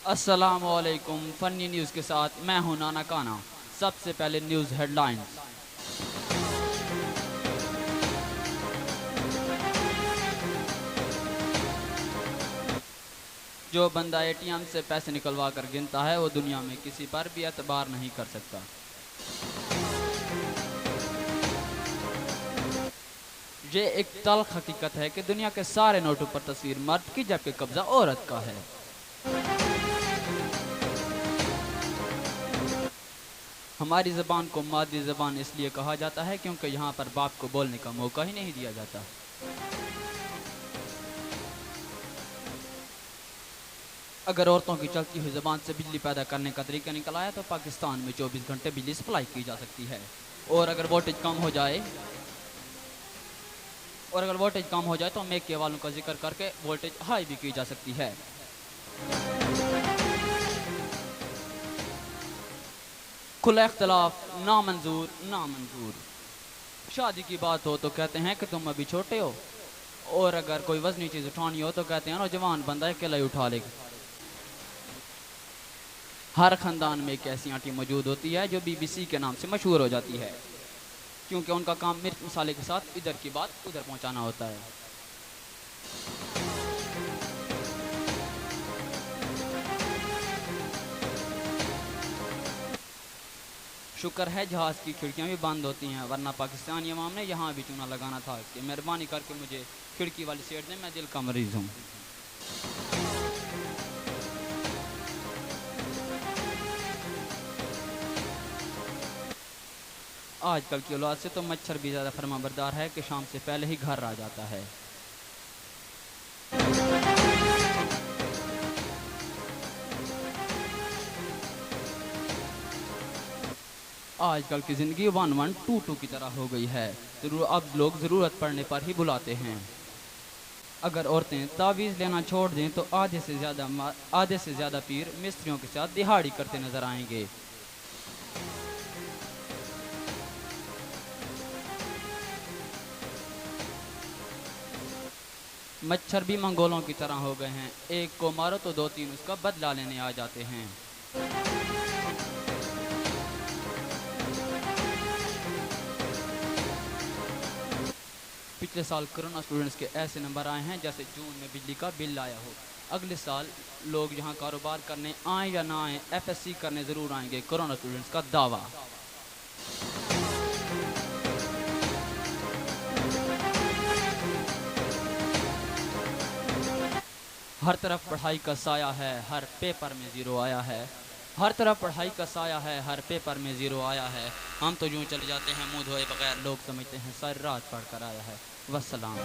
अस्सलामुअलैकुम। Funny news के साथ मैं हूं नाना काना। सबसे पहले न्यूज़ हेडलाइंस। जो बंदा एटीएम से पैसे निकलवा कर गिनता है वो दुनिया में किसी पर भी एतबार नहीं कर सकता। ये एक तल्ख हकीकत है कि दुनिया के सारे नोटों पर तस्वीर मर्द की जबकि कब्जा औरत का है। हमारी ज़बान को मादरी ज़बान इसलिए कहा जाता है क्योंकि यहाँ पर बाप को बोलने का मौका ही नहीं दिया जाता। अगर औरतों की चलती हुई ज़बान से बिजली पैदा करने का तरीका निकल आया तो पाकिस्तान में 24 घंटे बिजली सप्लाई की जा सकती है। और अगर वोल्टेज कम हो जाए तो मेके वालों का जिक्र करके वोल्टेज हाई भी की जा सकती है। खुला इख्तलाफ नामंजूर। शादी की बात हो तो कहते हैं कि तुम अभी छोटे हो, और अगर कोई वजनी चीज़ उठानी हो तो कहते हैं नौजवान बंदा अकेला ही उठा लेगा। हर ख़ानदान में एक ऐसी आंटी मौजूद होती है जो बीबीसी के नाम से मशहूर हो जाती है, क्योंकि उनका काम मिर्च मसाले के साथ इधर की बात उधर पहुंचाना होता है। शुक्र है जहाज़ की खिड़कियां भी बंद होती हैं, वरना पाकिस्तानी अवाम ने यहाँ भी चूना लगाना था कि मेहरबानी करके मुझे खिड़की वाली सीट दें, मैं दिल का मरीज़ हूँ। आजकल की औलाद से तो मच्छर भी ज़्यादा फरमाबरदार है कि शाम से पहले ही घर आ जाता है। आजकल की ज़िंदगी 1122 की तरह हो गई है। अब लोग ज़रूरत पड़ने पर ही बुलाते हैं। अगर औरतें तावीज़ लेना छोड़ दें तो आधे से ज़्यादा पीर मिस्त्रियों के साथ दिहाड़ी करते नजर आएंगे। मच्छर भी मंगोलों की तरह हो गए हैं, एक को मारो तो दो तीन उसका बदला लेने आ जाते हैं। पिछले साल कोरोना स्टूडेंट्स के ऐसे नंबर आए हैं जैसे जून में बिजली का बिल आया हो। अगले साल लोग यहाँ कारोबार करने आए या ना आए, एफएससी करने ज़रूर आएंगे, कोरोना स्टूडेंट्स का दावा। हर तरफ पढ़ाई का साया है, हर पेपर में ज़ीरो आया है। हर तरफ पढ़ाई का साया है, हर पेपर में ज़ीरो आया है। हम तो यूँ चले जाते हैं मुँह धोए बगैर, लोग समझते हैं सारी रात पढ़ कर आया है। वस्सलाम।